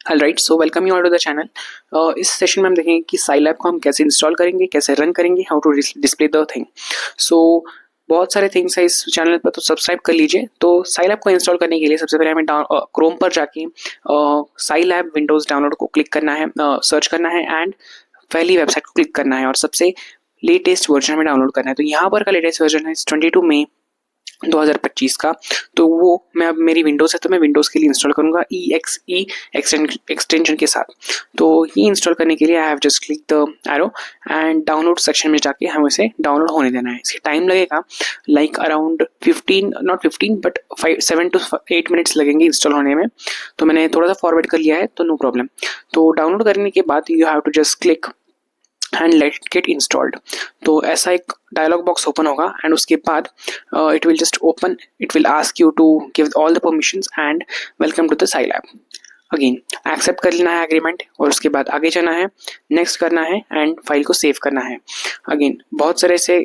Alright, so welcome you all to the channel. इस session में हम देखेंगे कि साइलैब को हम कैसे इंस्टॉल करेंगे, कैसे रन करेंगे, how to display the thing. So बहुत सारे थिंग्स है इस चैनल पर, तो सब्सक्राइब कर लीजिए। तो साइलैब को इंस्टॉल करने के लिए सबसे पहले हमें क्रोम पर जाके साइलैब विंडोज डाउनलोड को क्लिक करना है, सर्च करना है एंड पहली वेबसाइट को क्लिक करना है और सबसे लेटेस्ट वर्जन हमें डाउनलोड करना है। तो यहाँ पर का लेटेस्ट वर्जन है 22 मई 2025 का। तो वो मैं अब मेरी विंडोज़ है तो मैं विंडोज़ के लिए इंस्टॉल करूँगा EXE एक्सटेंशन के साथ। तो ये इंस्टॉल करने के लिए I have just click the arrow and download section में जाके हमें इसे डाउनलोड होने देना है। इसके टाइम लगेगा like around 15 not 15 but 7 to 8 minutes लगेंगे इंस्टॉल होने में। तो मैंने थोड़ा सा फॉरवर्ड कर लिया है तो नो प्रॉब्लम। तो डाउनलोड करने के बाद you have to just click and let get installed. तो ऐसा एक डायलॉग बॉक्स ओपन होगा एंड उसके बाद it will just open, it will ask you to give all the permissions and welcome to the Scilab. Again accept कर लेना है agreement और उसके बाद आगे जाना है, नेक्स्ट करना है एंड फाइल को सेव करना है। अगेन बहुत सारे से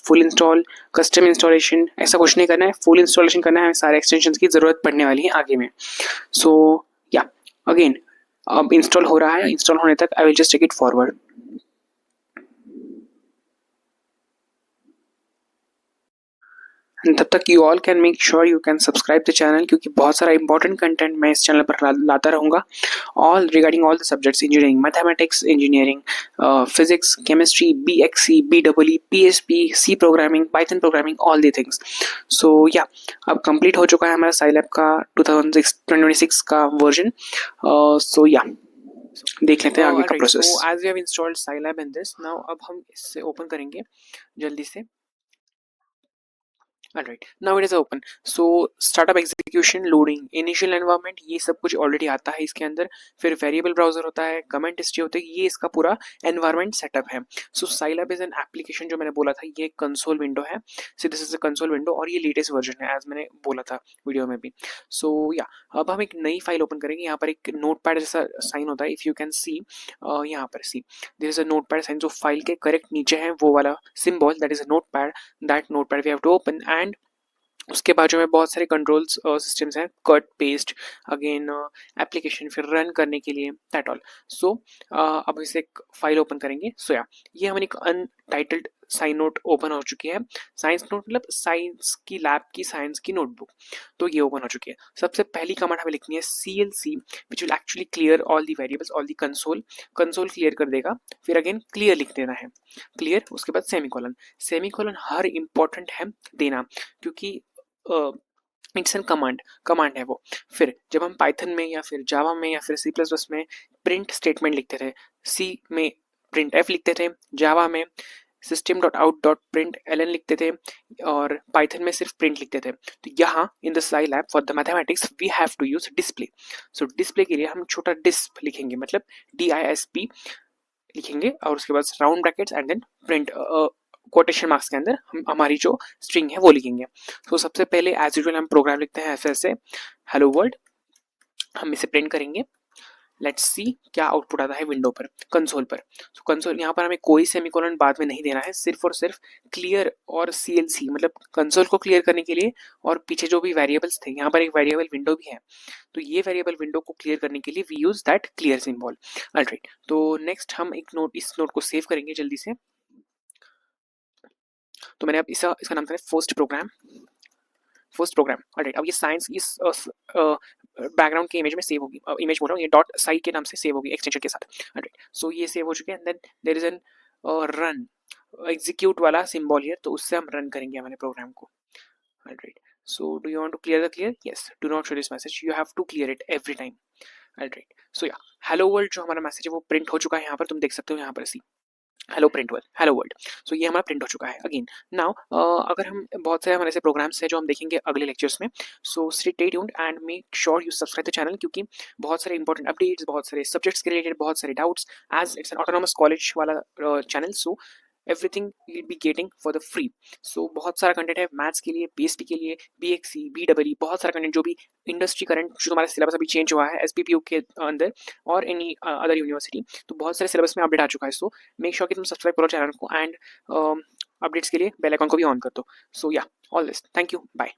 फुल इंस्टॉल, कस्टम इंस्टॉलेशन, ऐसा कुछ नहीं करना है, फुल इंस्टॉलेशन करना है। सारे एक्सटेंशन की ज़रूरत पड़ने वाली है आगे में। सो या अगेन अब इंस्टॉल हो रहा है, इंस्टॉल होने तक I will just take it forward. तब तक you all can make sure you can subscribe the channel, क्योंकि बहुत सारा इंपॉर्टेंट कंटेंट मैं इस चैनल पर लाता रहूँगा, all regarding all the subjects, engineering, mathematics engineering, physics, chemistry, BXE, BEE, PSP, C programming, Python programming, all the things. So या अब कंप्लीट हो चुका है हमारा साइलैब का 2026 का वर्जन। सो या देख लेते हैं आगे का process. As we have installed Scilab in this, now अब हम इससे ओपन करेंगे जल्दी से। Alright, now it is open. So startup execution, loading, initial environment, ये सब कुछ ऑलरेडी आता है इसके अंदर। फिर वेरिएबल ब्राउजर होता है, कमेंट हिस्ट्री होती है, ये इसका पूरा एनवायरनमेंट सेटअप है। सो साइलैब इज एन एप्लीकेशन, जो मैंने बोला था ये कंसोल विंडो है। So this is a console window और ये लेटेस्ट वर्जन है एज मैंने बोला था वीडियो में भी। सो या अब हम एक नई फाइल ओपन करेंगे। यहाँ पर एक नोटपैड जैसा साइन होता है, इफ यू कैन सी, यहाँ पर see this is a notepad sign, जो फाइल के करेक्ट नीचे है वो वाला symbol, that is a notepad. That notepad we have to open and उसके बाजू में बहुत सारे कंट्रोल्स सिस्टम्स हैं, कट पेस्ट, अगेन एप्लीकेशन, फिर रन करने के लिए, दैट ऑल। सो अब इसे एक फाइल ओपन करेंगे। सो या ये हमारी एक अनटाइटल्ड साइन नोट ओपन हो चुकी है। साइंस नोट मतलब साइंस की लैब की साइंस की नोटबुक, तो ये ओपन हो चुकी है। सबसे पहली कमांड हमें लिखनी है CLC, which will actually clear all the variables, all the console. Console clear कर देगा, फिर अगेन क्लियर लिख देना है, क्लियर, उसके बाद सेमीकोलन। सेमीकोलन हर इंपॉर्टेंट है देना, क्योंकि इट्स एन कमांड है वो। फिर जब हम पाइथन में या फिर जावा में या फिर C++ में प्रिंट स्टेटमेंट लिखते थे, सी में प्रिंट एफ लिखते थे, जावा में system.out.println लिखते थे और पाइथन में सिर्फ प्रिंट लिखते थे। तो यहाँ in the Scilab for the mathematics we have to use display. So display के लिए हम छोटा डिस्प लिखेंगे, मतलब DISP लिखेंगे और उसके बाद round brackets and then print quotation marks के अंदर हम हमारी जो स्ट्रिंग है वो लिखेंगे। तो सबसे पहले एज यूजुअल हम प्रोग्राम लिखते हैं ऐसे हेलो वर्ल्ड, हम इसे प्रिंट करेंगे। लेट्स सी क्या आउटपुट आता है विंडो पर, कंसोल पर। तो कंसोल यहाँ पर हमें कोई सेमीकोलन बाद में नहीं देना है, सिर्फ और सिर्फ क्लियर और CLC, मतलब कंसोल को क्लियर करने के लिए और पीछे जो भी वेरिएबल्स थे, यहाँ पर एक वेरिएबल विंडो भी है, तो ये वेरिएबल विंडो को क्लियर करने के लिए we use that clear symbol. Alright, तो नेक्स्ट हम एक नोट, इस नोट को सेव करेंगे जल्दी से। तो मैंने अब इसका नाम था फर्स्ट प्रोग्राम। ऑलराइट, अब ये साइंस इस बैकग्राउंड के इमेज में सेव होगी, इमेज बोल रहा हूँ, ये डॉट साइट के नाम से सेव होगी एक्सटेंशन के साथ। ऑलराइट, सो ये सेव हो चुके हैं। Then there is an run execute वाला सिंबल हियर, तो उससे हम रन करेंगे हमारे प्रोग्राम को। Alright, so do you want to clear the clear? Yes, do not show this message, you have to clear it every time. Alright, so या hello world जो हमारा मैसेज है वो प्रिंट हो चुका है, यहाँ पर तुम देख सकते हो, यहाँ पर C hello print world, hello world. So ये हमारा प्रिंट हो चुका है। अगेन नाउ अगर हम बहुत सारे हमारे ऐसे प्रोग्राम्स हैं जो हम देखेंगे अगले लेक्चर्स में। So stay tuned and make sure you subscribe the channel, क्योंकि बहुत सारे इंपॉर्टेंट अपडेट्स, बहुत सारे सब्जेक्ट्स के रिलेटेड बहुत सारे doubts, as it's an autonomous college वाला channel, so everything will be getting for the free. So बहुत सारा कंटेंट है मैथ्स के लिए, PSP के लिए, BXE, BEE, बहुत सारा कंटेंट जो भी इंडस्ट्री करंट, जो हमारा सिलेबस अभी चेंज हुआ है SPPU के अंदर और एनी अदर यूनिवर्सिटी, तो बहुत सारे सिलेबस में अपडेट आ चुका है। सो मेक श्योर कि तुम सब्सक्राइब करो चैनल को एंड अपडेट्स के लिए बेल आइकन को भी ऑन कर दो। सो या all this, thank you, bye.